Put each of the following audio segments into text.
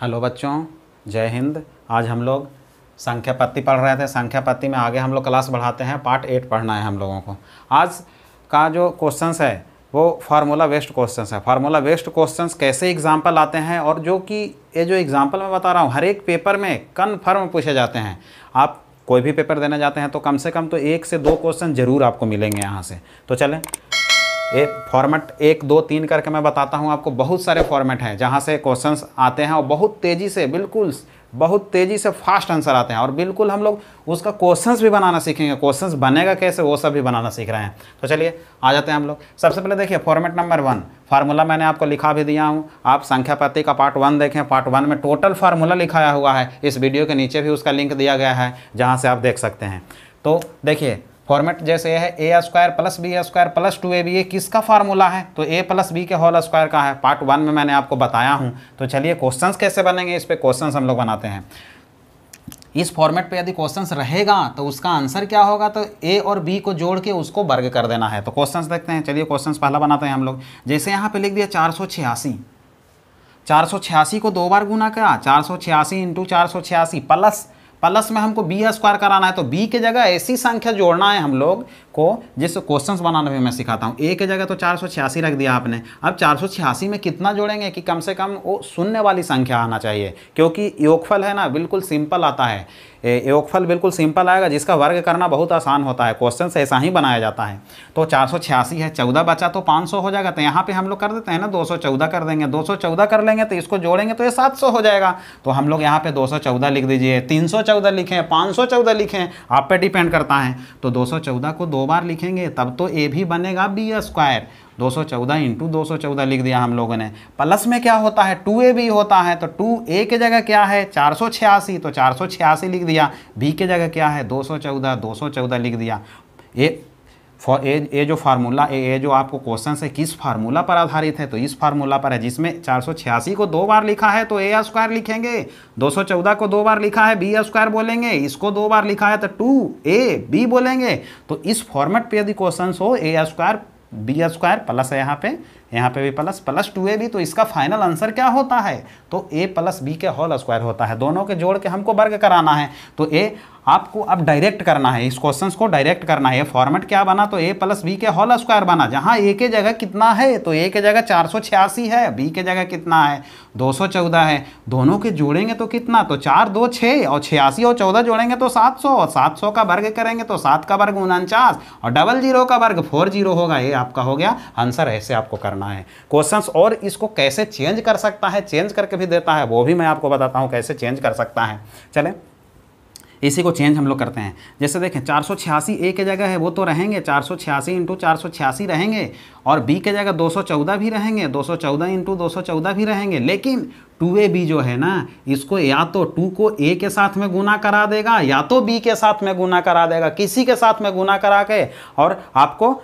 Hello बच्चों, जय हिंद। आज हम लोग संख्या पत्ती पढ़ रहे थे। संख्या पत्ती में आगे हम लोग क्लास बढ़ाते हैं। पार्ट 8 पढ़ना है हम लोगों को। आज का जो क्वेश्चंस है वो फार्मूला बेस्ड क्वेश्चंस है। फार्मूला बेस्ड क्वेश्चंस कैसे एग्जाम्पल आते हैं और जो कि ये जो एग्जाम्पल मैं बता रहा हूँ हर एक पेपर में कन्फर्म पूछे जाते हैं। आप कोई भी पेपर देने जाते हैं तो कम से कम तो 1 से 2 क्वेश्चन ज़रूर आपको मिलेंगे यहाँ से। तो चलें एक फॉर्मेट 1 2 3 करके मैं बताता हूँ आपको। बहुत सारे फॉर्मेट हैं जहाँ से क्वेश्चंस आते हैं और बहुत तेज़ी से, बिल्कुल बहुत तेज़ी से फास्ट आंसर आते हैं और बिल्कुल हम लोग उसका क्वेश्चंस भी बनाना सीखेंगे। क्वेश्चंस बनेगा कैसे वो सब भी बनाना सीख रहे हैं। तो चलिए आ जाते हैं हम लोग। सबसे पहले देखिए फॉर्मेट नंबर 1। फार्मूला मैंने आपको लिखा भी दिया हूँ। आप संख्या पत्ती का पार्ट 1 देखें। पार्ट 1 में टोटल फार्मूला लिखाया हुआ है। इस वीडियो के नीचे भी उसका लिंक दिया गया है जहाँ से आप देख सकते हैं। तो देखिए फॉर्मेट जैसे है a² + b² + 2ab। ये किसका फार्मूला है? तो a + b के होल स्क्वायर का है। पार्ट 1 में मैंने आपको बताया हूँ। तो चलिए क्वेश्चंस कैसे बनेंगे इस पे क्वेश्चंस हम लोग बनाते हैं। इस फॉर्मेट पे यदि क्वेश्चंस रहेगा तो उसका आंसर क्या होगा? तो a और b को जोड़ के उसको वर्ग कर देना है। तो क्वेश्चंस देखते हैं। चलिए क्वेश्चंस पहला बनाते हैं हम लोग। जैसे यहाँ पे लिख दिया 486। 486 को 2 बार गुना करा, 486 × 486 प्लस में हमको b² कराना है। तो b के जगह ऐसी संख्या जोड़ना है हम लोग को जिससे क्वेश्चंस बनाना भी मैं सिखाता हूँ। a के जगह तो 486 रख दिया आपने। अब 486 में कितना जोड़ेंगे कि कम से कम वो शून्य वाली संख्या आना चाहिए, क्योंकि योगफल है ना, बिल्कुल सिंपल आता है। योगफल बिल्कुल सिंपल आएगा जिसका वर्ग करना बहुत आसान होता है। क्वेश्चन ऐसा ही बनाया जाता है। तो 486 है, 14 बचा तो 500 हो जाएगा। तो यहाँ पे हम लोग कर देते हैं ना 214 कर देंगे। 214 कर लेंगे तो इसको जोड़ेंगे तो ये 700 हो जाएगा। तो हम लोग यहाँ पे 214 लिख दीजिए, 314 लिखें, 514 लिखें, आप पे डिपेंड करता है। तो 214 को 2 बार लिखेंगे तब तो ए भी बनेगा b²। 214 × 214 लिख दिया हम लोगों ने। प्लस में क्या होता है? 2ab होता है। तो 2a के जगह क्या है? 486। तो 486 लिख दिया। b के जगह क्या है? 214। 214 लिख दिया। ये जो फार्मूला, ये जो आपको क्वेश्चन है किस फार्मूला पर आधारित है? तो इस फार्मूला पर है जिसमें 486 को 2 बार लिखा है तो a² लिखेंगे। 214 को 2 बार लिखा है b² बोलेंगे। इसको 2 बार लिखा है तो 2ab बोलेंगे। तो इस फॉर्मेट पे यदि क्वेश्चन हो a² b² प्लस है यहाँ पे भी प्लस 2ab, तो इसका फाइनल आंसर क्या होता है? तो a + b के होल स्क्वायर होता है। दोनों के जोड़ के हमको वर्ग कराना है। तो a आपको अब डायरेक्ट करना है, इस क्वेश्चंस को डायरेक्ट करना है। फॉर्मेट क्या बना? तो a + b के होल स्क्वायर बना। जहाँ a के जगह कितना है? तो a के जगह 486 है, b के जगह कितना है? 214 है। दोनों के जोड़ेंगे तो कितना? तो 4 2 6 और 86 और 14 जोड़ेंगे तो 700 और 700 का वर्ग करेंगे तो 7 का वर्ग 49 और 00 का वर्ग 40 होगा। ये आपका हो गया आंसर। ऐसे आपको करना है क्वेश्चंस। और इसको कैसे चेंज कर सकता है, चेंज करके भी देता है, वो भी मैं आपको बताता हूँ कैसे चेंज कर सकता है। चलें इसी को चेंज हम लोग करते हैं। जैसे देखें 486 a के जगह है वो तो रहेंगे, 486 × 486 रहेंगे और b के जगह 214 भी रहेंगे, 214 × 214 भी रहेंगे। लेकिन 2ab जो है ना, इसको या तो 2 को a के साथ में गुना करा देगा या तो b के साथ में गुना करा देगा। किसी के साथ में गुना करा के और आपको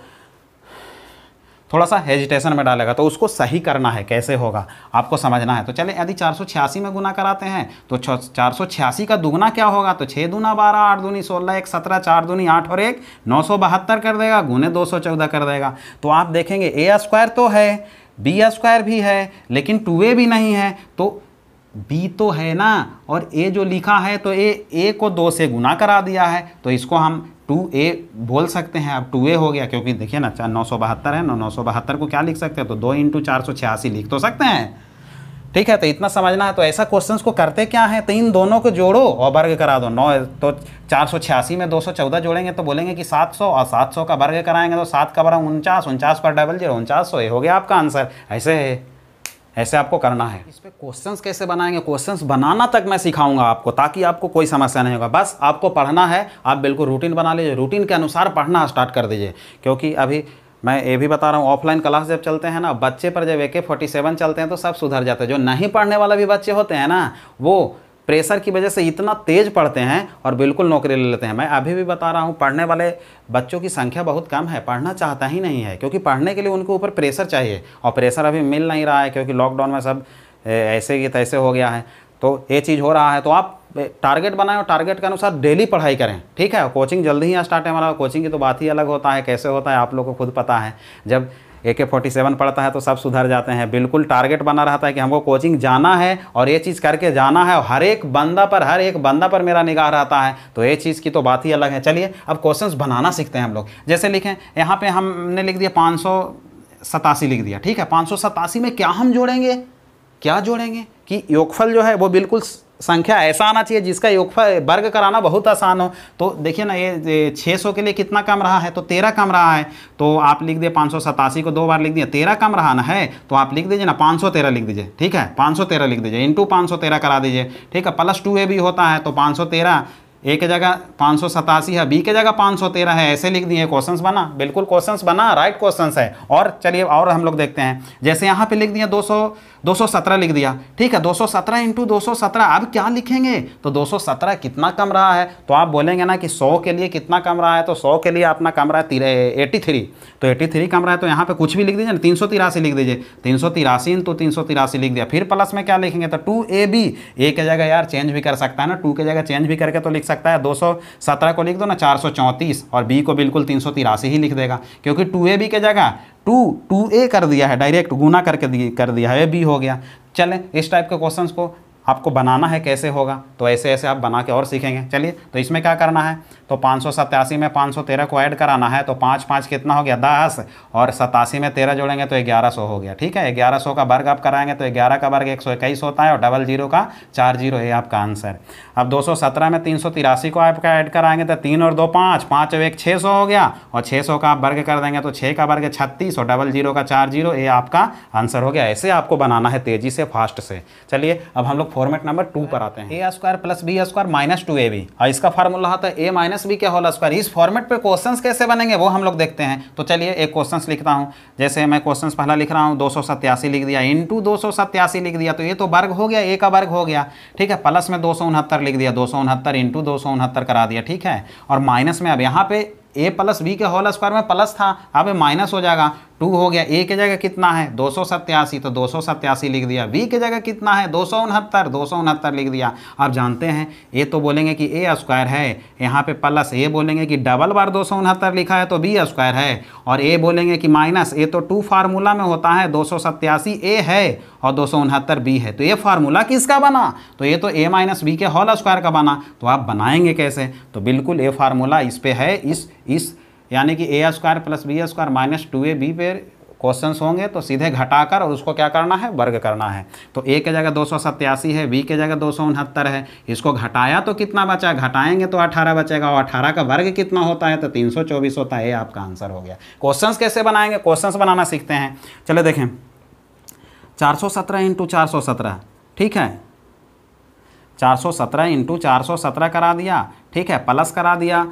थोड़ा सा हेजिटेशन में डालेगा। तो उसको सही करना है, कैसे होगा आपको समझना है। तो चले यदि 486 में गुना कराते हैं तो 486 का दुगना क्या होगा? तो 6 दूना 12, 8 दूनी 16, 1 17, 4 दूनी 8 और 1 972 कर देगा, गुने 214 कर देगा। तो आप देखेंगे a² तो है, b² भी है, लेकिन 2a भी नहीं है। तो b तो है ना, और a जो लिखा है तो a को 2 से गुना करा दिया है। तो इसको हम 2a बोल सकते हैं। अब 2a हो गया, क्योंकि देखिए ना 972 है, 972 को क्या लिख सकते हैं? तो 2 × 486 लिख तो सकते हैं। ठीक है, तो इतना समझना है। तो ऐसा क्वेश्चंस को करते क्या है? तो इन दोनों को जोड़ो और वर्ग करा दो। 9 तो 486 में 214 जोड़ेंगे तो बोलेंगे कि 700 और 700 का वर्ग कराएंगे तो 7 का वर्ग 49, 49 पर 00 4900। ये हो गया आपका आंसर। ऐसे आपको करना है। इस पे क्वेश्चंस कैसे बनाएंगे, क्वेश्चंस बनाना तक मैं सिखाऊंगा आपको, ताकि आपको कोई समस्या नहीं होगा। बस आपको पढ़ना है। आप बिल्कुल रूटीन बना लीजिए, रूटीन के अनुसार पढ़ना स्टार्ट कर दीजिए। क्योंकि अभी मैं ये भी बता रहा हूँ, ऑफलाइन क्लास जब चलते हैं ना, बच्चे पर जब AK-47 चलते हैं तो सब सुधर जाते हैं। जो नहीं पढ़ने वाला भी बच्चे होते हैं ना, वो प्रेशर की वजह से इतना तेज़ पढ़ते हैं और बिल्कुल नौकरी ले लेते हैं। मैं अभी भी बता रहा हूँ, पढ़ने वाले बच्चों की संख्या बहुत कम है, पढ़ना चाहता ही नहीं है, क्योंकि पढ़ने के लिए उनके ऊपर प्रेशर चाहिए और प्रेशर अभी मिल नहीं रहा है, क्योंकि लॉकडाउन में सब ऐसे ही तैसे हो गया है। तो ये चीज़ हो रहा है। तो आप टारगेट बनाएं और टारगेट के अनुसार डेली पढ़ाई करें। ठीक है, कोचिंग जल्दी ही स्टार्ट है हमारा। कोचिंग की तो बात ही अलग होता है, कैसे होता है आप लोग को खुद पता है। जब AK-47 पढ़ता है तो सब सुधर जाते हैं। बिल्कुल टारगेट बना रहता है कि हमको कोचिंग जाना है और ये चीज़ करके जाना है, और हर एक बंदा पर मेरा निगाह रहता है, तो ये चीज़ की तो बात ही अलग है। चलिए अब क्वेश्चंस बनाना सीखते हैं हम लोग। जैसे लिखें यहाँ पे हमने लिख दिया 587 लिख दिया, ठीक है। 587 में क्या हम जोड़ेंगे, क्या जोड़ेंगे कि योगफल जो है वो बिल्कुल संख्या ऐसा आना चाहिए जिसका योगफल वर्ग कराना बहुत आसान हो। तो देखिए ना, ये 600 के लिए कितना कम रहा है, तो 13 कम रहा है, तो आप लिख दिए 587 को 2 बार लिख दिया, 13 कम रहा ना है, तो आप लिख दीजिए ना 513 लिख दीजिए, ठीक है। 513 लिख दीजिए, इंटू 513 करा दीजिए, ठीक है। प्लस 2a भी होता है, तो 513 ए के जगह 587 है, बी के जगह 513 है, ऐसे लिख दिए। क्वेश्चंस बना, बिल्कुल क्वेश्चंस बना, राइट क्वेश्चंस है। और चलिए और हम लोग देखते हैं, जैसे यहाँ पे लिख दिया 217 लिख दिया, ठीक है। 217 इंटू 217, अब क्या लिखेंगे, तो 217 कितना कम रहा है, तो आप बोलेंगे ना कि 100 के लिए कितना कम रहा है, तो 100 के लिए अपना कम रहा है 83, तो 83 कम रहा है, तो यहाँ पे कुछ भी लिख दीजिए ना, 383 लिख दीजिए। 383 इंटू 383 लिख दिया। फिर प्लस में क्या लिखेंगे, तो 2ab, ए के जगह यार चेंज भी कर सकता है ना, 2 के जगह चेंज भी करके तो लिख सकता है। 217 को लिख दो ना 434, और बी को बिल्कुल 383 ही लिख देगा, क्योंकि 2ab के जगह 2a कर दिया है, डायरेक्ट गुना करके कर दिया है, बी हो गया। चलें इस टाइप के क्वेश्चंस को आपको बनाना है, कैसे होगा, तो ऐसे ऐसे आप बना के और सीखेंगे। चलिए तो इसमें क्या करना है, तो 587 में 513 को ऐड कराना है, तो 5 5 कितना हो गया 10, और 87 में 13 जोड़ेंगे तो 1100 हो गया, ठीक है। 1100 का वर्ग आप कराएंगे तो 11 का वर्ग 121 होता है, और 00 का 40 है आपका आंसर। अब 217 में 383 को आपका ऐड कराएंगे तो 3 और 2 5, 5 और 1 600 हो गया, और 600 का आप वर्ग कर देंगे तो 6 का वर्ग 36, और 00 का 40, ये आपका आंसर हो गया। ऐसे आपको बनाना है तेजी से, फास्ट से। चलिए अब हम लोग फॉर्मेट नंबर 2 पर आते हैं। a square plus B square minus 2ab, और इसका फार्मूला होता है a माइनस बी के होल स्क्वायर। इस फॉर्मेट पे क्वेश्चंस कैसे बनेंगे वो हम लोग देखते हैं। तो चलिए एक क्वेश्चंस लिखता हूँ, जैसे मैं क्वेश्चंस पहला लिख रहा हूँ 287 लिख दिया, इंटू 287 लिख दिया, तो ये तो वर्ग हो गया, a का वर्ग हो गया, ठीक है। प्लस में 269 लिख दिया, 269 इंटू 269 करा दिया, ठीक है। और माइनस में अब यहाँ पे a प्लस बी के होल स्क्वायर में प्लस था, अब माइनस हो जाएगा, 2 हो गया। a के जगह कितना है 287, तो 287 लिख दिया। b के जगह कितना है 269 लिख दिया। आप जानते हैं ये तो बोलेंगे कि a स्क्वायर है, यहाँ पे प्लस a बोलेंगे कि डबल बार 269 लिखा है तो b स्क्वायर है, और a बोलेंगे कि माइनस a तो 2 फार्मूला में होता है, 287 a है और 269 b है, तो ये फार्मूला किसका बना, तो ये तो a माइनस बी के होल स्क्वायर का बना। तो आप बनाएंगे कैसे, तो बिल्कुल ये फार्मूला इस पे है, इस यानी कि a square plus B square minus 2ab पे क्वेश्चंस होंगे, तो सीधे घटाकर और उसको क्या करना है, वर्ग करना है। तो a के जगह 287 है, b के जगह 269 है, इसको घटाया तो कितना बचा, घटाएंगे तो 18 बचेगा, और 18 का वर्ग कितना होता है, तो 324 होता है। ये आपका आंसर हो गया। क्वेश्चंस कैसे बनाएंगे, क्वेश्चंस बनाना सीखते हैं। चले देखें 417 इंटू 417, ठीक है। 417 इंटू 417 करा दिया, ठीक है। प्लस करा दिया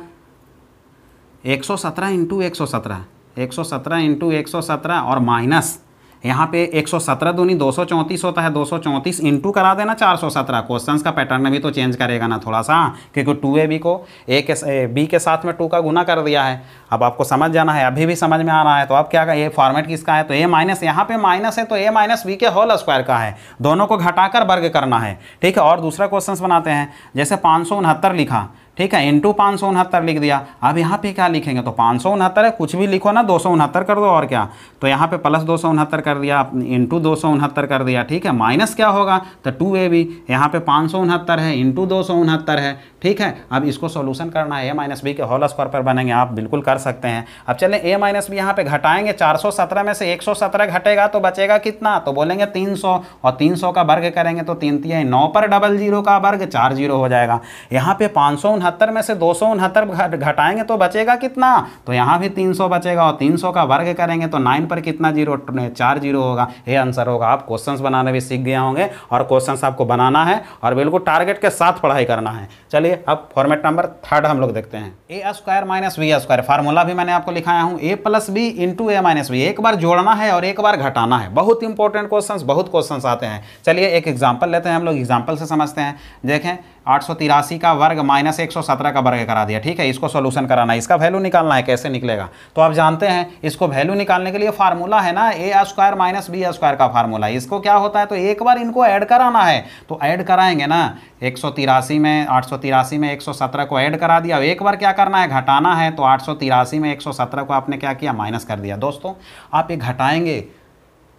117 इंटू 117, 117 इंटू 117, और माइनस यहाँ पे 117 दूनी 234 होता है, 234 इंटू करा देना 417। क्वेश्चंस का पैटर्न भी तो चेंज करेगा ना थोड़ा सा, क्योंकि 2ab को b के साथ में 2 का गुना कर दिया है। अब आपको समझ जाना है, अभी भी समझ में आ रहा है, तो अब क्या ये फॉर्मेट किसका है, तो a माइनस, यहाँ पे माइनस है तो a माइनस बी के होल स्क्वायर का है, दोनों को घटाकर वर्ग करना है, ठीक है। और दूसरा क्वेश्चन बनाते हैं, जैसे 569 लिखा, ठीक है, इंटू 569 लिख दिया। अब यहाँ पे क्या लिखेंगे, तो 569 है, कुछ भी लिखो ना, 269 कर दो, और क्या, तो यहाँ पे प्लस 269 कर दिया, इंटू 269 कर दिया, ठीक है। माइनस क्या होगा, तो 2ab, यहाँ पे 569 है, इंटू 269 है, ठीक है। अब इसको सोल्यूशन करना है, a माइनस बी के होल स्क्वायर पर बनेंगे, आप बिल्कुल कर सकते हैं। अब चलें a माइनस बी यहाँ पे घटाएंगे, 417 में से 117 घटेगा तो बचेगा कितना, तो बोलेंगे 300, और 300 का वर्ग करेंगे तो 3 3 9 पर 00 का वर्ग 40 हो जाएगा। यहाँ पे 569 में से 269 घटाएंगे तो बचेगा कितना, तो यहाँ भी 300 बचेगा, और 300 का वर्ग करेंगे तो 9 पर कितना 40 होगा। ये आंसर होगा। आप क्वेश्चंस बनाने भी सीख गए होंगे, और क्वेश्चंस आपको बनाना है और बिल्कुल टारगेट के साथ पढ़ाई करना है। चलिए अब फॉर्मेट नंबर 3 हम लोग देखते हैं। a square minus B square, formula भी मैंने आपको लिखाया हूँ, a plus B into a minus B. एक बार जोड़ना है और एक बार घटाना है। बहुत इंपॉर्टेंट क्वेश्चंस, बहुत क्वेश्चंस आते हैं। चलिए एक एग्जाम्पल लेते हैं, हम लोग एग्जाम्पल से समझते हैं। देखें 883 का वर्ग माइनस 121 117 का वर्ग करा दिया। ठीक है, इसको सॉल्यूशन कराना है, इसका वैल्यू निकालना है, कैसे निकलेगा तो आप जानते हैं इसको वैल्यू निकालने के लिए फार्मूला है ना ए स्क्वायर माइनस बी स्क्वायर का फार्मूला। इसको क्या होता है तो एक बार इनको ऐड कराना है, तो ऐड कराएंगे ना 183 में 883 में 117 को ऐड करा दिया। एक बार क्या करना है घटाना है, तो 883 में 117 को आपने क्या किया माइनस कर दिया। दोस्तों आप ये घटाएंगे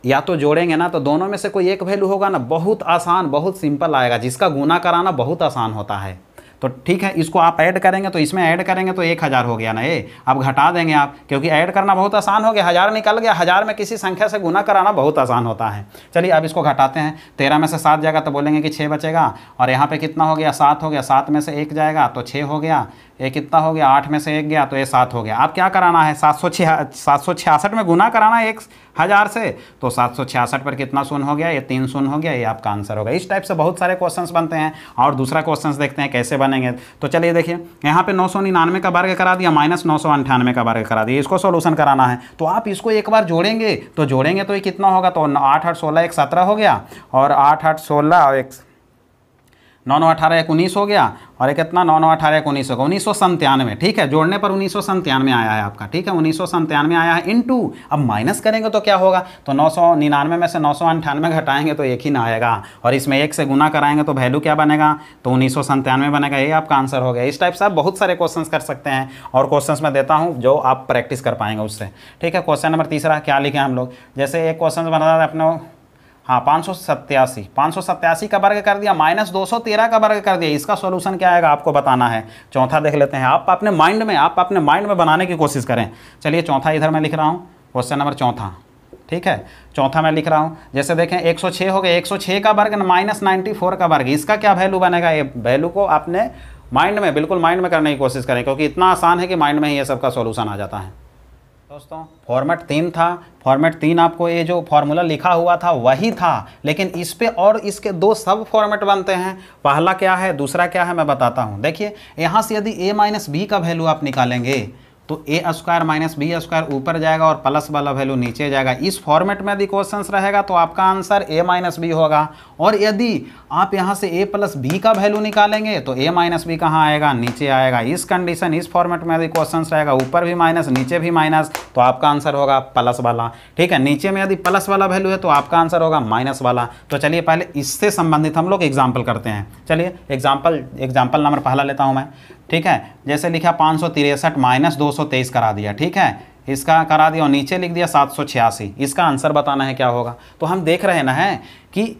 या तो जोड़ेंगे ना, तो दोनों में से कोई एक वैल्यू होगा ना, बहुत आसान बहुत सिंपल आएगा, जिसका गुना कराना बहुत आसान होता है। तो ठीक है, इसको आप ऐड करेंगे तो इसमें ऐड करेंगे तो 1000 हो गया ना, ये अब घटा देंगे आप, क्योंकि ऐड करना बहुत आसान हो गया, 1000 निकल गया। 1000 में किसी संख्या से गुना कराना बहुत आसान होता है। चलिए अब इसको घटाते हैं, 13 में से 7 जाएगा तो बोलेंगे कि 6 बचेगा, और यहाँ पे कितना हो गया 7 हो गया, 7 में से 1 जाएगा तो 6 हो गया, ये कितना हो गया 8 में से 1 गया तो ये 7 हो गया। अब क्या कराना है 766 में गुना कराना है 1000 से, तो 766 पर कितना शून्य हो गया, ये 3 शून्य हो गया, ये आपका आंसर होगा। इस टाइप से बहुत सारे क्वेश्चंस बनते हैं। और दूसरा क्वेश्चंस देखते हैं कैसे बनेंगे। तो चलिए देखिए, यहाँ पे 999 का वर्ग करा दिया माइनस 998 का वर्ग करा दिया, इसको सोल्यूशन कराना है। तो आप इसको एक बार जोड़ेंगे तो ये कितना होगा, तो 8 8 16 1 17 हो गया, और 8 8 16 और 9 9 18 1 19 हो गया, और एक कितना 9 9 18 1 19 होगा 1997। ठीक है, जोड़ने पर 1997 आया है आपका। ठीक है, 1997 आया है इनटू, अब माइनस करेंगे तो क्या होगा, तो 999 में से 998 घटाएंगे तो एक ही ना आएगा, और इसमें 1 से गुना कराएंगे तो वैल्यू क्या बनेगा, तो 1997 बनेगा। ये आपका आंसर हो गया। इस टाइप से आप बहुत सारे क्वेश्चन कर सकते हैं, और क्वेश्चन मैं देता हूँ जो आप प्रैक्टिस कर पाएंगे उससे। ठीक है, क्वेश्चन नंबर तीसरा क्या लिखे हम लोग, जैसे एक क्वेश्चन बना था अपने, हाँ 587 का वर्ग कर दिया माइनस 213 का वर्ग कर दिया, इसका सॉल्यूशन क्या आएगा आपको बताना है। चौथा देख लेते हैं, आप अपने माइंड में बनाने की कोशिश करें। चलिए चौथा इधर मैं लिख रहा हूँ, क्वेश्चन नंबर चौथा। ठीक है, चौथा मैं लिख रहा हूँ, जैसे देखें 106 हो गया, 106 का वर्ग माइनस 94 का वर्ग, इसका क्या वैल्यू बनेगा। ये वैल्यू को आपने बिल्कुल माइंड में करने की कोशिश करें, क्योंकि इतना आसान है कि माइंड में ही ये सबका सॉल्यूशन आ जाता है। दोस्तों फॉर्मेट 3 था, फॉर्मेट 3 आपको ये जो फॉर्मूला लिखा हुआ था वही था, लेकिन इस पे और इसके 2 सब फॉर्मेट बनते हैं। पहला क्या है, दूसरा क्या है, मैं बताता हूँ। देखिए यहाँ से यदि a माइनस बी का वैल्यू आप निकालेंगे तो ए स्क्वायर माइनस बी स्क्वायर ऊपर जाएगा और प्लस वाला वैल्यू नीचे जाएगा। इस फॉर्मेट में यदि क्वेश्चन रहेगा तो आपका आंसर ए माइनस बी होगा, और यदि आप यहाँ से ए प्लस बी का वैल्यू निकालेंगे तो ए माइनस बी कहाँ आएगा, नीचे आएगा। इस कंडीशन इस फॉर्मेट में यदि क्वेश्चन रहेगा ऊपर भी माइनस नीचे भी माइनस, तो आपका आंसर होगा प्लस वाला। ठीक है, नीचे में यदि प्लस वाला वैल्यू है तो आपका आंसर होगा माइनस वाला। तो चलिए पहले इससे संबंधित हम लोग एग्जाम्पल करते हैं। चलिए एग्जाम्पल नंबर पहला लेता हूँ मैं। ठीक है, जैसे लिखा 563 माइनस 223 करा दिया। ठीक है, इसका करा दिया और नीचे लिख दिया 786, इसका आंसर बताना है क्या होगा। तो हम देख रहे ना है कि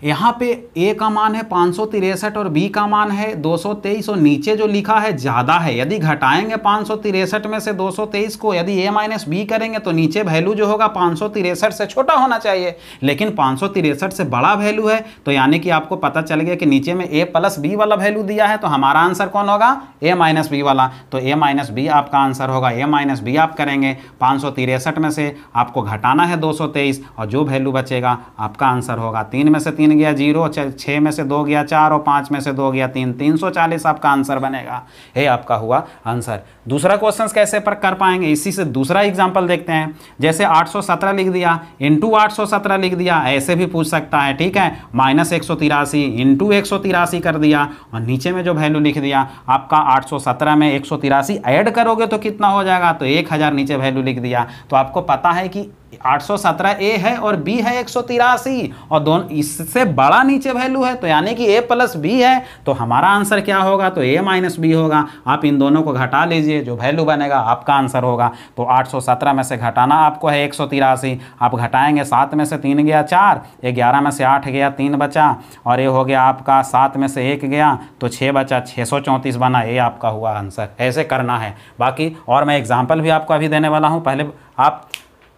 यहाँ पे a का मान है 563 और b का मान है 223, और नीचे जो लिखा है ज़्यादा है। यदि घटाएंगे 563 में से 223 को, यदि a माइनस बी करेंगे तो नीचे वैल्यू जो होगा 563 से छोटा होना चाहिए, लेकिन 563 से बड़ा वैल्यू है। तो यानी कि आपको पता चल गया कि नीचे में a प्लस बी वाला वैल्यू दिया है, तो हमारा आंसर कौन होगा, a माइनस बी वाला। तो a माइनस बी आपका आंसर होगा। a माइनस बी आप करेंगे, 563 में से आपको घटाना है 223, और जो वैल्यू बचेगा आपका आंसर होगा 3 में से 3 गया 0, 6 में से 2 गया 4, और 5 में से 2 गया 3, 340 आपका आंसर बनेगा। ये आपका हुआ आंसर। दूसरा क्वेश्चन कैसे पर कर पाएंगे, इसी से दूसरा एग्जांपल देखते हैं। जैसे 817 लिख दिया इंटू 817 लिख दिया, ऐसे भी पूछ सकता है। ठीक है, माइनस 183 इंटू 183 कर दिया, और नीचे में जो वैल्यू लिख दिया आपका 817 में 183 ऐड करोगे तो कितना हो जाएगा, तो 1000 नीचे वैल्यू लिख दिया। तो आपको पता है कि 817 ए है और बी है 183, और दोनों इससे बड़ा नीचे वैल्यू है, तो यानी कि ए प्लस बी है। तो हमारा आंसर क्या होगा, तो ए माइनस बी होगा। आप इन दोनों को घटा लीजिए, जो वैल्यू बनेगा आपका आंसर होगा। तो 817 में से घटाना आपको है 183, आप घटाएंगे 7 में से 3 गया 4, 11 में से 8 गया 3 बचा, और ये हो गया आपका 7 में से 1 गया तो 6 बचा, 634 बना। ये आपका हुआ आंसर। ऐसे करना है। बाकी और मैं एग्जाम्पल भी आपको अभी देने वाला हूँ, पहले आप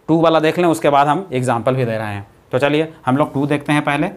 2 वाला देख लें, उसके बाद हम एग्जाम्पल भी दे रहे हैं। तो चलिए हम लोग 2 देखते हैं पहले।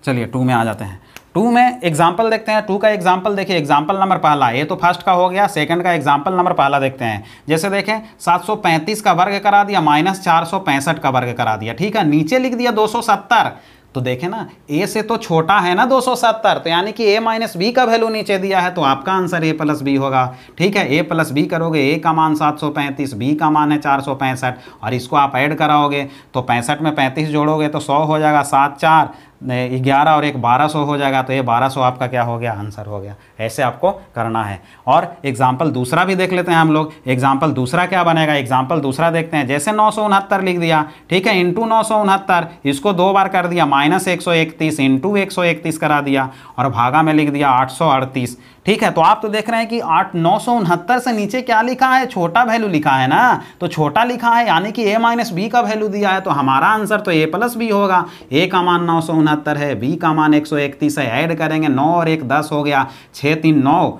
चलिए 2 में आ जाते हैं। 2 में एग्जाम्पल देखते हैं। 2 का एग्जाम्पल देखिए, एग्जाम्पल नंबर पहला, ये तो फर्स्ट का हो गया। सेकंड का एग्जाम्पल नंबर पहला देखते हैं। जैसे देखें 735 का वर्ग करा दिया माइनस 465 का वर्ग करा दिया। ठीक है, नीचे लिख दिया 270। तो देखें ना, a से तो छोटा है ना 270, तो यानी कि a माइनस बी का वैल्यू नीचे दिया है, तो आपका आंसर a प्लस बी होगा। ठीक है, a प्लस बी करोगे, a का मान 735, b का मान है 465, और इसको आप ऐड कराओगे तो 65 में 35 जोड़ोगे तो 100 हो जाएगा, 7 4 11 और एक 1200 हो जाएगा, तो ये 1200 आपका क्या हो गया, आंसर हो गया। ऐसे आपको करना है। और एग्जाम्पल दूसरा भी देख लेते हैं हम लोग। एग्जाम्पल दूसरा क्या बनेगा, एग्जाम्पल दूसरा देखते हैं। जैसे 969 लिख दिया, ठीक है, इंटू 969, इसको 2 बार कर दिया, माइनस 131 इंटू 131 करा दिया, और भागा में लिख दिया 838, ठीक है। तो आप तो देख रहे हैं कि 969 से नीचे क्या लिखा है, छोटा वैल्यू लिखा है ना, तो छोटा लिखा है यानी कि a माइनस बी का वैल्यू दिया है, तो हमारा आंसर तो a प्लस बी होगा। a का मान 969 है, b का मान 131 है, ऐड करेंगे 9 और 1 10 हो गया, 6 3 9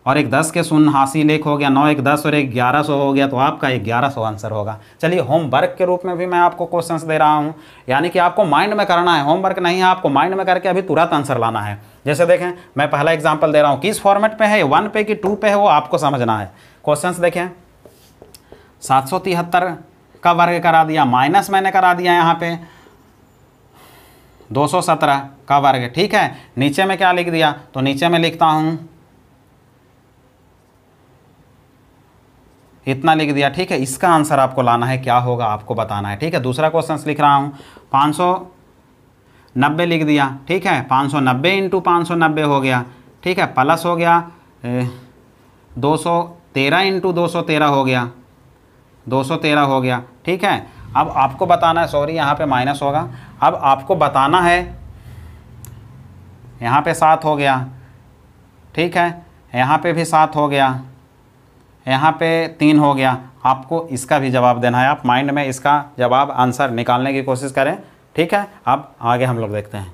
और एक 10 के शून्य हासिल 1 हो गया, 9 1 10 और एक 1100 हो गया, तो आपका 1100 आंसर होगा। चलिए होमवर्क के रूप में भी मैं आपको क्वेश्चंस दे रहा हूं, यानी कि आपको माइंड में करना है, होमवर्क नहीं है, आपको माइंड में करके अभी तुरंत आंसर लाना है। जैसे देखें, मैं पहला एग्जाम्पल दे रहा हूँ, किस फॉर्मेट पे है, 1 पे कि 2 पे है, वो आपको समझना है। क्वेश्चंस देखें, 773 का वर्ग करा दिया, माइनस मैंने करा दिया यहाँ पे 217 का वर्ग, ठीक है। नीचे में क्या लिख दिया, तो नीचे में लिखता हूँ इतना लिख दिया, ठीक है। इसका आंसर आपको लाना है, क्या होगा आपको बताना है, ठीक है। दूसरा क्वेश्चन लिख रहा हूँ, 590 लिख दिया, ठीक है, 590 इंटू 590 हो गया, ठीक है, प्लस हो गया 213 इंटू 213 हो गया, 213 हो गया, ठीक है। अब आपको बताना है, सॉरी यहाँ पे माइनस होगा, अब आपको बताना है, यहाँ पे 7 हो गया, ठीक है, यहाँ पे भी 7 हो गया, यहाँ पे 3 हो गया, आपको इसका भी जवाब देना है। आप माइंड में इसका जवाब आंसर निकालने की कोशिश करें, ठीक है। अब आगे हम लोग देखते हैं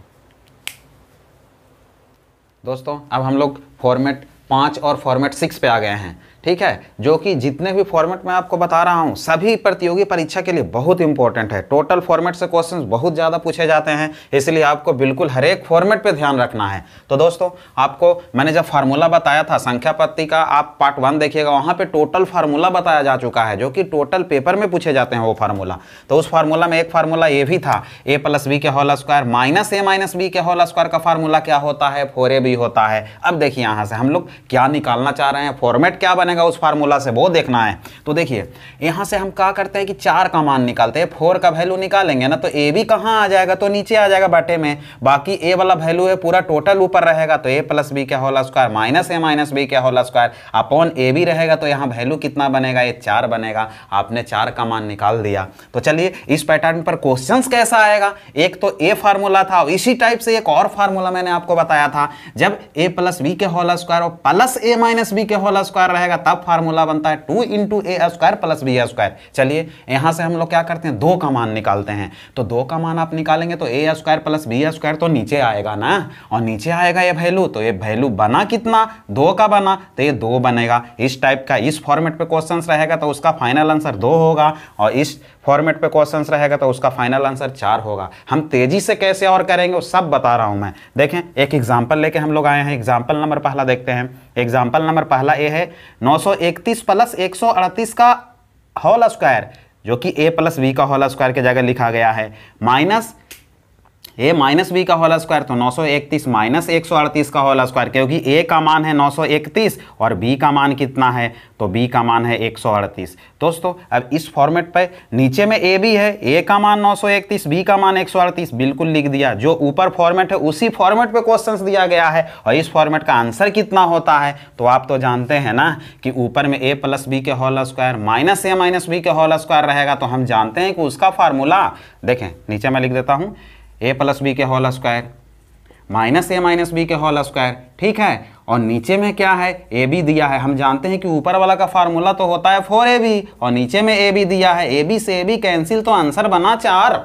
दोस्तों। अब हम लोग फॉर्मेट 5 और फॉर्मेट 6 पे आ गए हैं, ठीक है, जो कि जितने भी फॉर्मेट मैं आपको बता रहा हूं सभी प्रतियोगी परीक्षा के लिए बहुत इंपॉर्टेंट है। टोटल फॉर्मेट से क्वेश्चंस बहुत ज़्यादा पूछे जाते हैं, इसलिए आपको बिल्कुल हर एक फॉर्मेट पे ध्यान रखना है। तो दोस्तों, आपको मैंने जब फार्मूला बताया था संख्या पत्ती का, आप पार्ट 1 देखिएगा, वहाँ पे टोटल फार्मूला बताया जा चुका है, जो कि टोटल पेपर में पूछे जाते हैं वो फार्मूला। तो उस फार्मूला में एक फार्मूला ये भी था, a प्लस बी के whole square minus a minus B के होल स्क्वायर का फार्मूला क्या होता है, 4ab होता है। अब देखिए यहाँ से हम लोग क्या निकालना चाह रहे हैं, फॉर्मेट क्या बनेगा उस फार्मूला से, वो देखना है। तो देखिए यहां से हम क्या करते हैं कि 4 का मान निकालते हैं, 4 का वैल्यू निकालेंगे ना, तो ए भी कहां आ जाएगा, तो नीचे आ जाएगा बटे में, बाकी ए वाला वैल्यू है पूरा टोटल ऊपर रहेगा, तो a प्लस बी के whole square minus a minus B के होल स्क्वायर अपॉन ए भी रहेगा, तो यहाँ वैल्यू कितना बनेगा, ये 4 बनेगा। आपने 4 का मान निकाल दिया। तो चलिए इस पैटर्न पर क्वेश्चंस कैसा आएगा, एक तो ए फार्मूला था, इसी टाइप से एक और फार्मूला मैंने आपको बताया था, जब a प्लस बी के होल स्क्वायर और प्लस a माइनस बी के होल स्क्वायर रहेगा तब फार्मूला बनता है 2 into A square plus B square. चलिए यहां से हम लोग क्या करते हैं, 2 का मान निकालते हैं। तो 2 का मान आप निकालेंगे तो ए स्क्वायर प्लस बी स्क्वायर तो नीचे आएगा ना, और नीचे आएगा ये वैल्यू, तो ये वैल्यू बना कितना, 2 का बना, तो ये 2 बनेगा। इस टाइप का इस फॉर्मेट पे क्वेश्चन रहेगा तो उसका फाइनल आंसर 2 होगा, और इस फॉर्मेट पे क्वेश्चन रहेगा तो उसका फाइनल आंसर 4 होगा। हम तेजी से कैसे और करेंगे वो सब बता रहा हूं मैं। देखें एक एग्जांपल लेके हम लोग आए हैं, एग्जांपल नंबर पहला देखते हैं। एग्जांपल नंबर पहला ये है 931 प्लस 138 का होल स्क्वायर, जो कि a प्लस बी का होल स्क्वायर की जगह लिखा गया है, माइनस a माइनस बी का होल स्क्वायर, तो 931 माइनस 138 का होल स्क्वायर, क्योंकि a का मान है 931 और b का मान कितना है, तो b का मान है 138। दोस्तों अब इस फॉर्मेट पे नीचे में a भी है, a का मान 931, b का मान 138, बिल्कुल लिख दिया। जो ऊपर फॉर्मेट है उसी फॉर्मेट पे क्वेश्चंस दिया गया है, और इस फॉर्मेट का आंसर कितना होता है, तो आप तो जानते हैं ना कि ऊपर में a प्लस बी के whole square minus a minus B के होल स्क्वायर रहेगा, तो हम जानते हैं कि उसका फार्मूला, देखें नीचे मैं लिख देता हूँ, a प्लस बी के whole square minus a minus B के होल स्क्वायर, ठीक है, और नीचे में क्या है, a b दिया है। हम जानते हैं कि ऊपर वाला का फार्मूला तो होता है 4ab, और नीचे में a b दिया है, a b से a b कैंसिल, तो आंसर बना 4।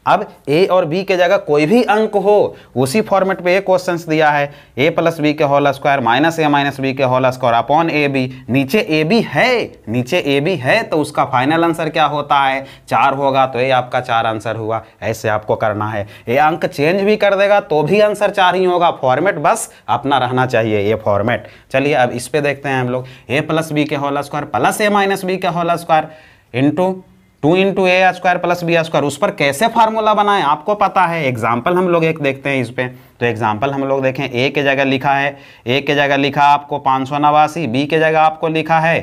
अब a और b के जगह कोई भी अंक हो, उसी फॉर्मेट पे एक क्वेश्चंस दिया है, a प्लस बी के whole square minus a minus B के whole square upon A B, नीचे a b है, नीचे a b है, तो उसका फाइनल आंसर क्या होता है, 4 होगा, तो ये आपका 4 आंसर हुआ। ऐसे आपको करना है, ये अंक चेंज भी कर देगा तो भी आंसर 4 ही होगा, फॉर्मेट बस अपना रहना चाहिए ये फॉर्मेट। चलिए अब इस पे देखते हैं हम लोग, a प्लस बी के whole square plus a minus B के whole square into 2 into A square plus B square, उस पर कैसे फार्मूला बनाएं आपको पता है। एग्जाम्पल हम लोग एक देखते हैं इस पे, तो एग्जाम्पल हम लोग देखें, ए के जगह लिखा है, ए के जगह लिखा आपको 589, बी के जगह आपको लिखा है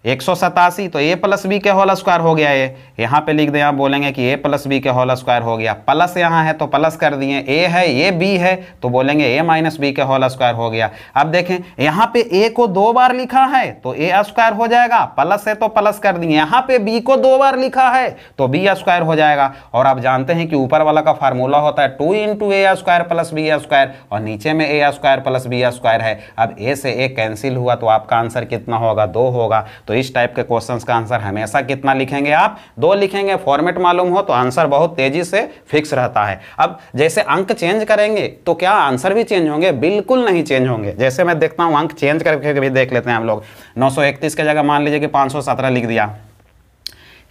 187, तो a प्लस बी के होल स्क्वायर हो गया। ये यहाँ पे लिख दें, आप बोलेंगे कि a प्लस बी के होल स्क्वायर हो गया। प्लस यहाँ है तो प्लस कर दिए, a है ये b है तो बोलेंगे a माइनस बी के होल स्क्वायर हो गया। अब देखें यहाँ पे a को 2 बार लिखा है तो a स्क्वायर हो जाएगा, प्लस है तो प्लस कर दिए। यहाँ पे b को 2 बार लिखा है तो b स्क्वायर हो जाएगा। और आप जानते हैं कि ऊपर वाला का फार्मूला होता है 2 into a square plus B square, और नीचे में a square plus B square है। अब a से a कैंसिल हुआ तो आपका आंसर कितना होगा, 2 होगा। तो इस टाइप के क्वेश्चंस का आंसर हमेशा कितना लिखेंगे आप, 2 लिखेंगे। फॉर्मेट मालूम हो तो आंसर बहुत तेजी से फिक्स रहता है। अब जैसे अंक चेंज करेंगे तो क्या आंसर भी चेंज होंगे? बिल्कुल नहीं चेंज होंगे। जैसे मैं देखता हूं, अंक चेंज करके भी देख लेते हैं हम लोग। 931 की जगह मान लीजिए कि 517 लिख दिया,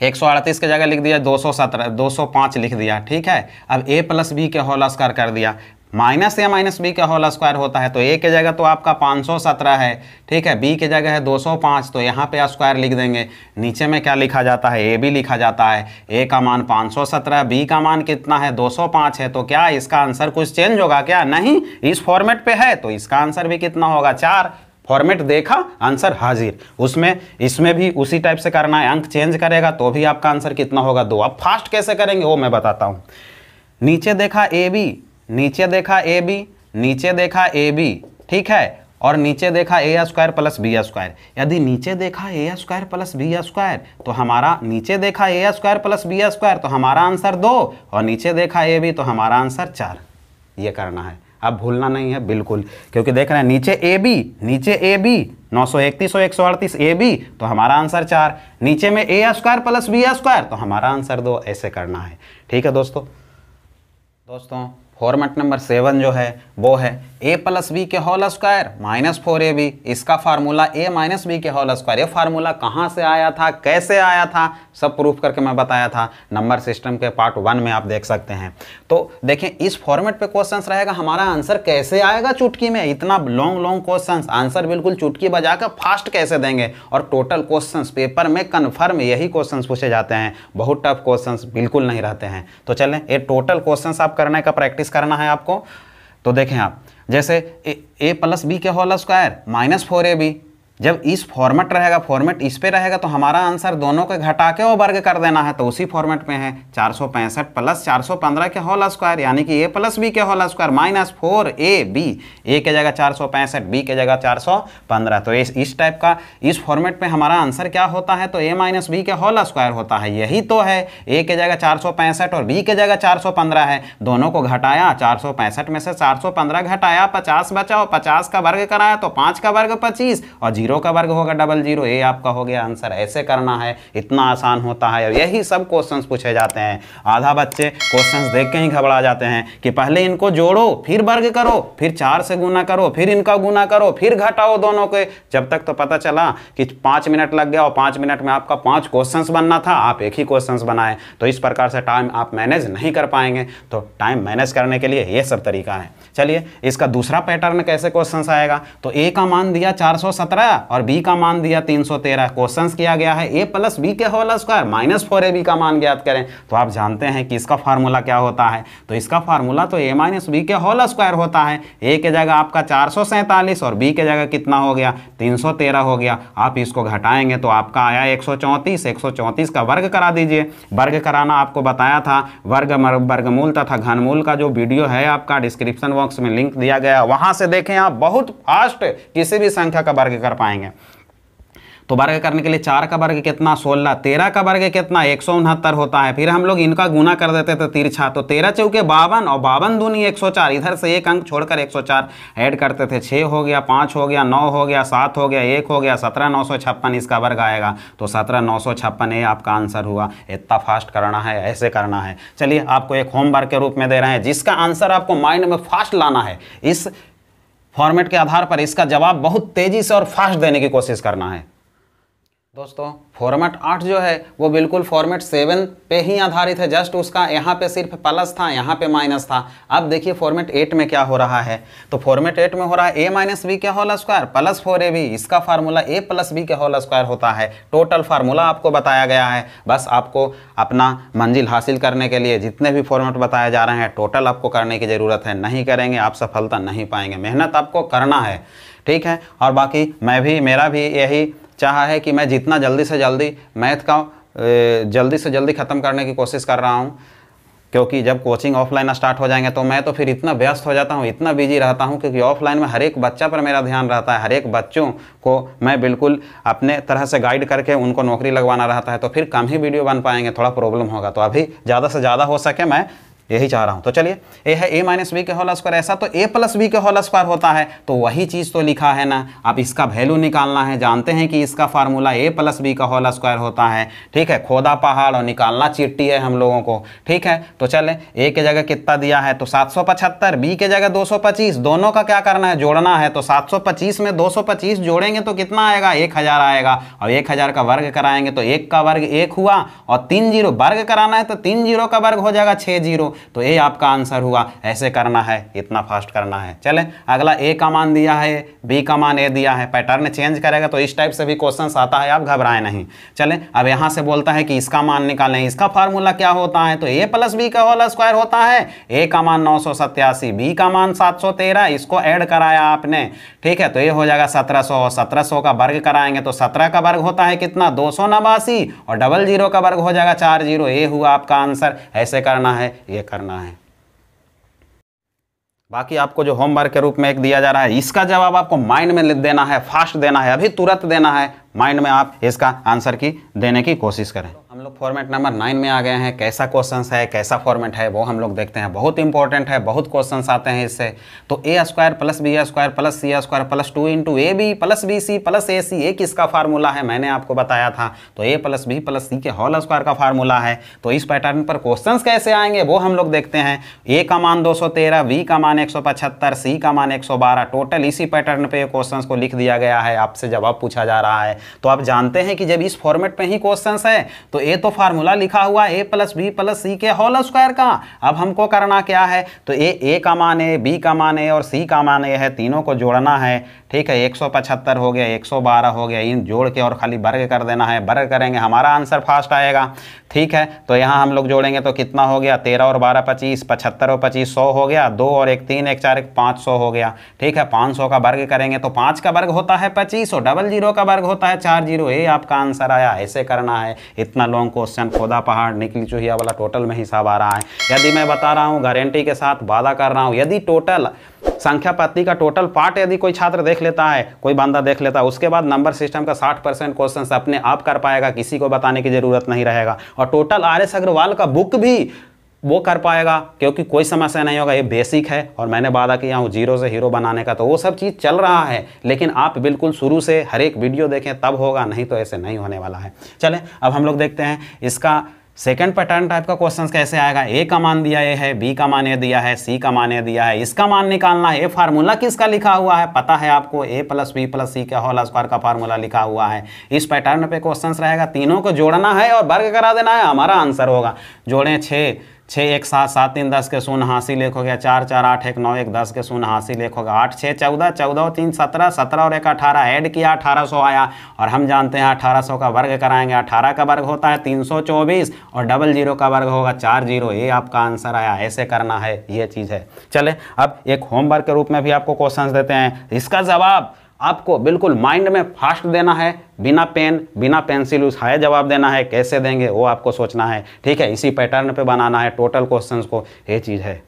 138 की जगह लिख दिया 205 लिख दिया, ठीक है। अब a प्लस बी के होल स्क्वायर कर दिया, माइनस a माइनस बी का होल स्क्वायर होता है तो a की जगह तो आपका 517 है, ठीक है। b की जगह है 205, तो यहाँ पे स्क्वायर लिख देंगे। नीचे में क्या लिखा जाता है, a भी लिखा जाता है। a का मान 517, b का मान कितना है 205 है। तो क्या इसका आंसर कुछ चेंज होगा क्या? नहीं, इस फॉर्मेट पे है तो इसका आंसर भी कितना होगा, 4। फॉर्मेट देखा, आंसर हाजिर। उसमें इसमें भी उसी टाइप से करना है, अंक चेंज करेगा तो भी आपका आंसर कितना होगा, 2। अब फास्ट कैसे करेंगे वो मैं बताता हूँ। नीचे देखा ए बी, नीचे देखा ए बी, नीचे देखा ए बी, ठीक है, और नीचे देखा ए स्क्वायर प्लस बी स्क्वायर। यदि नीचे देखा ए स्क्वायर प्लस बी स्क्वायर तो हमारा, नीचे देखा ए स्क्वायर प्लस बी स्क्वायर तो हमारा आंसर 2, और नीचे देखा ए बी तो हमारा आंसर 4। ये करना है, अब भूलना नहीं है बिल्कुल, क्योंकि देख रहे हैं नीचे ए बी, नीचे ए बी 931 और 138 ए बी तो हमारा आंसर 4, नीचे में ए स्क्वायर प्लस बी स्क्वायर तो हमारा आंसर 2। ऐसे करना है, ठीक है दोस्तों। फॉर्मेट नंबर 7 जो है वो है a प्लस बी के होल स्क्वायर माइनस 4ab। इसका फार्मूला a माइनस बी के होल स्क्वायर। ये फार्मूला कहाँ से आया था, कैसे आया था, सब प्रूफ करके मैं बताया था नंबर सिस्टम के पार्ट 1 में, आप देख सकते हैं। तो देखें इस फॉर्मेट पे क्वेश्चंस रहेगा, हमारा आंसर कैसे आएगा चुटकी में। इतना लॉन्ग क्वेश्चंस, आंसर बिल्कुल चुटकी बजाकर फास्ट कैसे देंगे। और टोटल क्वेश्चंस पेपर में कन्फर्म यही क्वेश्चंस पूछे जाते हैं, बहुत टफ क्वेश्चंस बिल्कुल नहीं रहते हैं। तो चलें, ये टोटल क्वेश्चंस आप करने का प्रैक्टिस करना है आपको। तो देखें आप, जैसे a प्लस बी के होल स्क्वायर माइनस 4ab, जब इस फॉर्मेट रहेगा, फॉर्मेट इस पे रहेगा तो हमारा आंसर दोनों के घटा के वो वर्ग कर देना है। तो उसी फॉर्मेट में है 465 प्लस 415 के होल स्क्वायर, यानी कि a प्लस बी के whole square minus 4ab। a के जगह 465, b के जगह 415। तो इस टाइप का इस फॉर्मेट में हमारा आंसर क्या होता है, तो a माइनस बी के होल स्क्वायर होता है। यही तो है, a के जगह 465 और b के जगह 415 है। दोनों को घटाया, 465 में से 415 घटाया, 50 बचा, 50 का वर्ग कराया तो 5 का वर्ग 25, और 0 का वर्ग होगा 00। ये आपका हो गया आंसर। ऐसे करना है, इतना आसान होता है। और यही सब क्वेश्चंस पूछे जाते हैं। आधा बच्चे क्वेश्चंस देख के ही घबरा जाते हैं कि पहले इनको जोड़ो, फिर वर्ग करो, फिर 4 से गुना करो, फिर इनका गुना करो, फिर घटाओ दोनों के। जब तक तो पता चला कि 5 मिनट लग गया और 5 मिनट में आपका 5 क्वेश्चंस बनना था, आप एक ही क्वेश्चंस बनाए। तो इस प्रकार से टाइम आप मैनेज नहीं कर पाएंगे। तो टाइम मैनेज करने के लिए ये सब तरीका है। चलिए, इसका दूसरा पैटर्न कैसे क्वेश्चंस आएगा। तो ए का मान दिया 417 और बी का मान दिया 313। क्वेश्चंस किया गया है a प्लस बी के होल स्क्वायर माइनस 4ab का मान ज्ञात करें। तो आप जानते हैं कि इसका फार्मूला क्या होता है। तो इसका फार्मूला तो a माइनस बी के होल स्क्वायर होता है। a के जगह आपका 447 और b के जगह कितना हो गया, 313 हो गया। आप इसको घटाएंगे तो आपका आया 134। 134 का वर्ग करा दीजिए। वर्ग कराना आपको बताया था, वर्गमूल तथा घनमूल का जो वीडियो है आपका डिस्क्रिप्शन बॉक्स में लिंक दिया गया, वहां से देखें। आप बहुत फास्ट किसी भी संख्या का वर्ग कर पाएंगे। तो वर्ग करने के लिए 4 का वर्ग कितना 16, 13 का वर्ग कितना 169 होता है। फिर हम लोग इनका गुना कर देते थे तिरछा, तो 13 चौके 52 और 52 दूनी 104। इधर से एक अंक छोड़कर 104 ऐड करते थे। 6 हो गया, 5 हो गया, 9 हो गया, 7 हो गया, 1 हो गया, 17,956 इसका वर्ग आएगा। तो 17,956 ये आपका आंसर हुआ। इतना फास्ट करना है, ऐसे करना है। चलिए, आपको एक होमवर्क के रूप में दे रहे हैं, जिसका आंसर आपको माइंड में फास्ट लाना है। इस फॉर्मेट के आधार पर इसका जवाब बहुत तेजी से और फास्ट देने की कोशिश करना है। दोस्तों, फॉर्मेट 8 जो है वो बिल्कुल फॉर्मेट 7 पे ही आधारित है। जस्ट उसका यहाँ पे सिर्फ प्लस था, यहाँ पे माइनस था। अब देखिए फॉर्मेट 8 में क्या हो रहा है। तो फॉर्मेट 8 में हो रहा है a माइनस बी के होल स्क्वायर प्लस 4ab। इसका फार्मूला a प्लस बी के होल स्क्वायर होता है। टोटल फार्मूला आपको बताया गया है। बस आपको अपना मंजिल हासिल करने के लिए जितने भी फॉर्मेट बताए जा रहे हैं, टोटल आपको करने की ज़रूरत है। नहीं करेंगे आप सफलता नहीं पाएंगे। मेहनत आपको करना है, ठीक है। और बाकी मेरा भी यही चाहा है कि मैं जितना जल्दी से जल्दी मैथ का जल्दी से जल्दी ख़त्म करने की कोशिश कर रहा हूँ, क्योंकि जब कोचिंग ऑफलाइन स्टार्ट हो जाएंगे तो मैं तो फिर इतना व्यस्त हो जाता हूँ, इतना बिजी रहता हूँ, क्योंकि ऑफलाइन में हर एक बच्चा पर मेरा ध्यान रहता है, हर एक बच्चों को मैं बिल्कुल अपने तरह से गाइड करके उनको नौकरी लगवाना रहता है, तो फिर कम ही वीडियो बन पाएंगे, थोड़ा प्रॉब्लम होगा। तो अभी ज़्यादा से ज़्यादा हो सके मैं यही चाह रहा हूं। तो चलिए, ए है a माइनस बी के होल स्क्वायर, ऐसा तो a प्लस बी के होल स्क्वायर होता है, तो वही चीज़ तो लिखा है ना। अब इसका वैल्यू निकालना है, जानते हैं कि इसका फार्मूला a प्लस बी का होल स्क्वायर होता है, ठीक है। खोदा पहाड़ और निकालना चिट्ठी है हम लोगों को, ठीक है। तो चले, a के जगह कितना दिया है तो 775, b के जगह 225, दोनों का क्या करना है, जोड़ना है। तो 725 में 225 जोड़ेंगे तो कितना आएगा, 1000 आएगा, और 1000 का वर्ग कराएंगे तो 1 का वर्ग 1 हुआ, और 3 जीरो वर्ग कराना है तो 3 जीरो का वर्ग हो जाएगा 6 जीरो, तो ये आपका आंसर हुआ। ऐसे करना है, इतना फास्ट करना है। चले, अगला a का मान दिया है, b का मान a दिया है, पैटर्न चेंज करेगा तो इस टाइप से भी क्वेश्चन आता है, आप घबराएं नहीं। चले, अब यहाँ से बोलता है कि इसका मान निकालें, इसका फार्मूला क्या होता है, तो a प्लस बी का होल स्क्वायर होता है, a का मान 987, b का मान 713, इसको ऐड कराया आपने, ठीक है। तो ये हो जाएगा 1700, 1700 का वर्ग कराएंगे तो 17 का वर्ग होता है कितना, 289, और डबल जीरो का वर्ग हो जाएगा 4 जीरो, ये हुआ आपका आंसर। ऐसे करना है, ये करना है। बाकी आपको जो होमवर्क के रूप में एक दिया जा रहा है, इसका जवाब आपको माइंड में लिख देना है, फास्ट देना है, अभी तुरंत देना है, माइंड में आप इसका आंसर की देने की कोशिश करें। हम लोग फॉर्मेट नंबर 9 में आ गए हैं। कैसा क्वेश्चंस है, कैसा फॉर्मेट है, वो हम लोग देखते हैं। बहुत इंपॉर्टेंट है, बहुत क्वेश्चंस आते हैं इससे। तो a square plus B square plus C square plus 2 into A B plus B C plus A C, एक इसका फार्मूला है, मैंने आपको बताया था। तो a प्लस बी प्लस सी के होल स्क्वायर का फार्मूला है। तो इस पैटर्न पर क्वेश्चंस कैसे आएंगे वो हम लोग देखते हैं। a का मान 213, b का मान 175, c का मान 112, टोटल इसी पैटर्न पे क्वेश्चंस को लिख दिया गया है, आपसे जवाब पूछा जा रहा है। तो आप जानते हैं कि जब इस फॉर्मेट पे ही क्वेश्चंस है तो ए तो फार्मूला लिखा हुआ a प्लस बी प्लस सी के होल स्क्वायर का। अब हमको करना क्या है, तो ए का मान है, बी का मान है और सी का मान है, तीनों को जोड़ना है, ठीक है। 175 हो गया, 112 हो गया, इन जोड़ के और खाली वर्ग कर देना है, वर्ग करेंगे हमारा आंसर फास्ट आएगा, ठीक है। तो यहाँ हम लोग जोड़ेंगे तो कितना हो गया, 13 और 12 25, 75 और 25 100 हो गया, 2 और 1 3, 1 4 1 500 हो गया, ठीक है। 500 का वर्ग करेंगे तो 5 का वर्ग होता है 25 और डबल जीरो का वर्ग होता है 4 जीरो, ये आपका आंसर आया। ऐसे करना है। इतना लॉन्ग क्वेश्चन, खोदा पहाड़ निकली चूहिया वाला टोटल में हिसाब आ रहा है। यदि मैं बता रहा हूँ, गारंटी के साथ वादा कर रहा हूँ, यदि टोटल संख्या पत्ती का टोटल पार्ट यदि कोई छात्र देख लेता है, कोई बंदा देख लेता है, उसके बाद नंबर सिस्टम का 60% क्वेश्चन अपने आप कर पाएगा, किसी को बताने की जरूरत नहीं रहेगा। और टोटल RS अग्रवाल का बुक भी वो कर पाएगा, क्योंकि कोई समस्या नहीं होगा, ये बेसिक है। और मैंने वादा किया हूँ जीरो से हीरो बनाने का, तो वो सब चीज़ चल रहा है, लेकिन आप बिल्कुल शुरू से हर एक वीडियो देखें तब होगा, नहीं तो ऐसे नहीं होने वाला है। चलें, अब हम लोग देखते हैं इसका सेकंड पैटर्न टाइप का क्वेश्चन कैसे आएगा। ए का मान दिया ए है, बी का मान ए दिया है, सी का मान ए दिया है, इसका मान निकालना है। ए फार्मूला किसका लिखा हुआ है पता है आपको, ए प्लस बी प्लस सी का होल स्क्वायर का फार्मूला लिखा हुआ है। इस पैटर्न पे क्वेश्चन रहेगा, तीनों को जोड़ना है और वर्ग करा देना है, हमारा आंसर होगा। जोड़ें 6 6 1 7 7 3 10 के शून्य हासिल 1 हो गया, 4 4 8 1 9 1 10 के शून्य हासिल 1 होगा, 8 6 14 14 और 3 17 17 और 1 18, ऐड किया 1800 आया। और हम जानते हैं 1800 का वर्ग कराएंगे, 18 का वर्ग होता है 324 और डबल जीरो का वर्ग होगा 4 जीरो, ये आपका आंसर आया। ऐसे करना है, ये चीज़ है। चले, अब एक होमवर्क के रूप में भी आपको क्वेश्चन देते हैं, इसका जवाब आपको बिल्कुल माइंड में फास्ट देना है, बिना पेन बिना पेंसिल उठाए जवाब देना है। कैसे देंगे वो आपको सोचना है, ठीक है। इसी पैटर्न पे बनाना है टोटल क्वेश्चंस को, ये चीज़ है।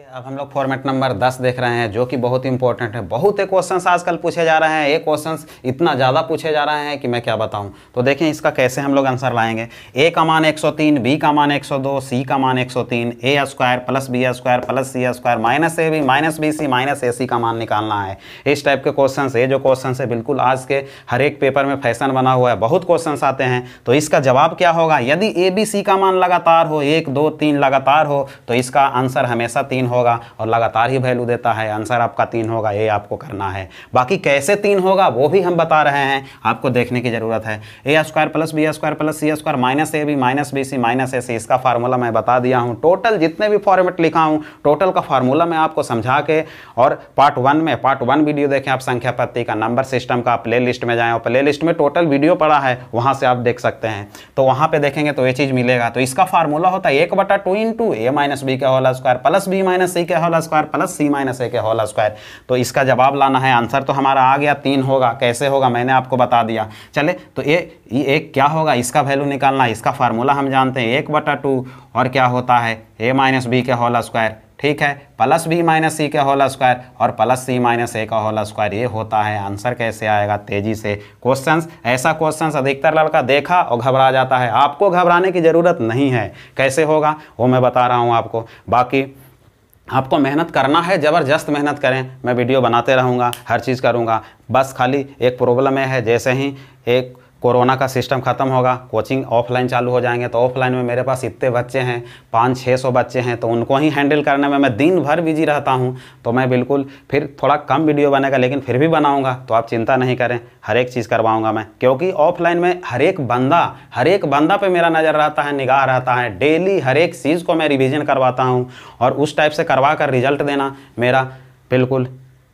अब हम लोग फॉर्मेट नंबर 10 देख रहे हैं, जो कि बहुत इंपॉर्टेंट है। बहुत क्वेश्चंस आजकल पूछे जा रहे हैं, ये क्वेश्चंस इतना ज़्यादा पूछे जा रहे हैं कि मैं क्या बताऊं। तो देखें इसका कैसे हम लोग आंसर लाएंगे। ए का मान 103, बी का मान 102, सी का मान 103, A square plus B square plus C square minus A B minus B C minus A C का मान निकालना है। इस टाइप के क्वेश्चन, ये जो क्वेश्चन है बिल्कुल आज के हर एक पेपर में फैशन बना हुआ है, बहुत क्वेश्चन आते हैं। तो इसका जवाब क्या होगा, यदि ए बी सी का मान लगातार हो, 1 2 3 लगातार हो, तो इसका आंसर हमेशा 3 होगा और लगातार ही वैल्यू देता है, आंसर आपका 3 होगा। ये आपको करना है। बाकी कैसे 3 होगा वो भी हम बता रहे हैं, आपको देखने की जरूरत है। A square plus B square plus C square minus A B minus B C minus A C, इसका फार्मूला मैं बता दिया हूँ। टोटल जितने भी फॉर्मेट लिखा हूँ, टोटल का फार्मूला मैं आपको समझा के, और पार्ट 1 वीडियो देखें आप संख्या पत्ती का, नंबर सिस्टम का, प्ले लिस्ट में जाएँ और प्ले लिस्ट में टोटल वीडियो पड़ा है, वहाँ से आप देख सकते हैं। तो वहाँ पर देखेंगे तो ये चीज़ मिलेगा। तो इसका फार्मूला होता है 1/2 इंटू ए माइनस बी का whole square plus B minus minus C के whole square plus C minus A के होल स्क्वायर। तो इसका जवाब लाना है, आंसर तो हमारा आ गया 3 होगा। कैसे होगा मैंने आपको बता दिया। चले तो ये एक क्या होगा, इसका वैल्यू निकालना, इसका फार्मूला हम जानते हैं 1/2 और क्या होता है ए माइनस बी के होल स्क्वायर, ठीक है, प्लस बी माइनस सी का होल स्क्वायर और प्लस सी माइनस ए का होल स्क्वायर, ये होता है। आंसर कैसे आएगा तेजी से क्वेश्चंस, ऐसा क्वेश्चंस अधिकतर लड़का देखा और घबरा जाता है। आपको घबराने की ज़रूरत नहीं है। कैसे होगा वो मैं बता रहा हूँ आपको। बाकी आपको मेहनत करना है, ज़बरदस्त मेहनत करें। मैं वीडियो बनाते रहूँगा, हर चीज़ करूँगा। बस खाली एक प्रॉब्लम है, जैसे ही एक कोरोना का सिस्टम ख़त्म होगा, कोचिंग ऑफलाइन चालू हो जाएंगे, तो ऑफलाइन में मेरे पास इतने बच्चे हैं, 500-600 बच्चे हैं, तो उनको ही हैंडल करने में मैं दिन भर बिजी रहता हूं। तो मैं बिल्कुल फिर थोड़ा कम वीडियो बनेगा, लेकिन फिर भी बनाऊंगा, तो आप चिंता नहीं करें, हर एक चीज़ करवाऊंगा मैं। क्योंकि ऑफलाइन में हर एक बंदा पे मेरा नज़र रहता है, निगाह रहता है। डेली हर एक चीज़ को मैं रिविज़न करवाता हूँ और उस टाइप से करवा कर रिजल्ट देना मेरा बिल्कुल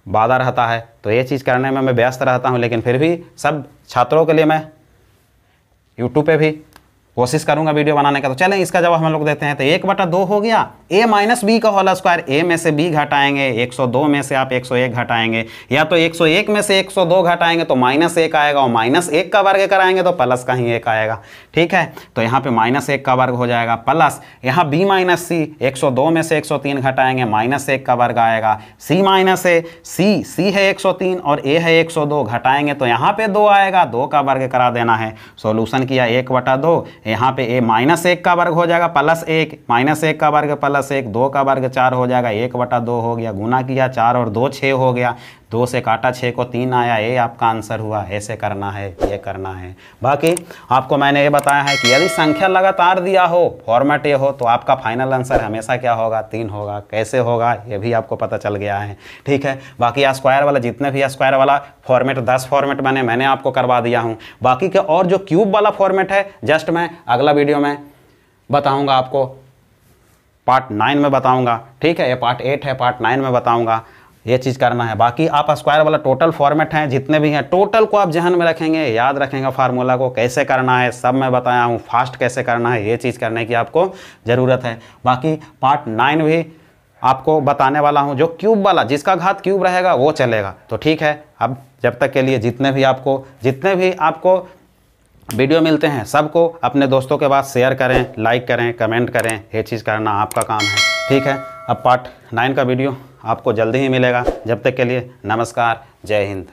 वादा रहता है। तो ये चीज़ करने में मैं व्यस्त रहता हूँ, लेकिन फिर भी सब छात्रों के लिए मैं यूट्यूब पे भी कोशिश करूंगा वीडियो बनाने का। तो चलें इसका जवाब हम लोग देते हैं। तो 1/2 हो गया, ए माइनस बी का होल स्क्वायर, ए में से बी घटाएंगे, 102 में से आप 101 घटाएंगे, या तो 101 में से 102 घटाएंगे तो -1 आएगा, और -1 का वर्ग कराएंगे तो प्लस का ही 1 आएगा, ठीक है। तो यहाँ पे -1 का वर्ग हो जाएगा, प्लस यहाँ b माइनस सी, 102 में से 103 घटाएंगे, -1 का वर्ग आएगा, c माइनस ए, c है 103 और a है 102, घटाएंगे तो यहाँ पे 2 आएगा, 2 का वर्ग करा देना है। सोल्यूशन किया 1/2, यहाँ पे a -1 का वर्ग हो जाएगा प्लस 1, -1 का वर्ग प्लस 1, 2 का वर्ग 4 हो जाएगा, 1/2 हो गया, गुना किया 4 और 2 6 हो गया, 2 से काटा 6 को 3 आया, ये आपका आंसर हुआ। ऐसे करना है, ये करना है। बाकी आपको मैंने ये बताया है कि यदि संख्या लगातार दिया हो, फॉर्मेट ये हो, तो आपका फाइनल आंसर हमेशा क्या होगा, 3 होगा। कैसे होगा ये भी आपको पता चल गया है, ठीक है। बाकी स्क्वायर वाला, जितने भी स्क्वायर वाला फॉर्मेट 10 फॉर्मेट मैंने आपको करवा दिया हूँ। बाकी के और जो क्यूब वाला फॉर्मेट है, जस्ट मैं अगला वीडियो में बताऊँगा आपको, पार्ट 9 में बताऊँगा, ठीक है। ये पार्ट 8 है, पार्ट 9 में बताऊँगा। ये चीज़ करना है। बाकी आप स्क्वायर वाला टोटल फॉर्मेट हैं जितने भी हैं, टोटल को आप जहन में रखेंगे, याद रखेंगे, फार्मूला को कैसे करना है सब मैं बताया हूँ। फास्ट कैसे करना है, ये चीज़ करने की आपको ज़रूरत है। बाकी पार्ट 9 भी आपको बताने वाला हूँ, जो क्यूब वाला, जिसका घात क्यूब रहेगा वो चलेगा। तो ठीक है, अब जब तक के लिए जितने भी आपको वीडियो मिलते हैं सबको अपने दोस्तों के पास शेयर करें, लाइक करें, कमेंट करें, ये चीज़ करना आपका काम है, ठीक है। अब पार्ट 9 का वीडियो आपको जल्दी ही मिलेगा। जब तक के लिए नमस्कार, जय हिंद।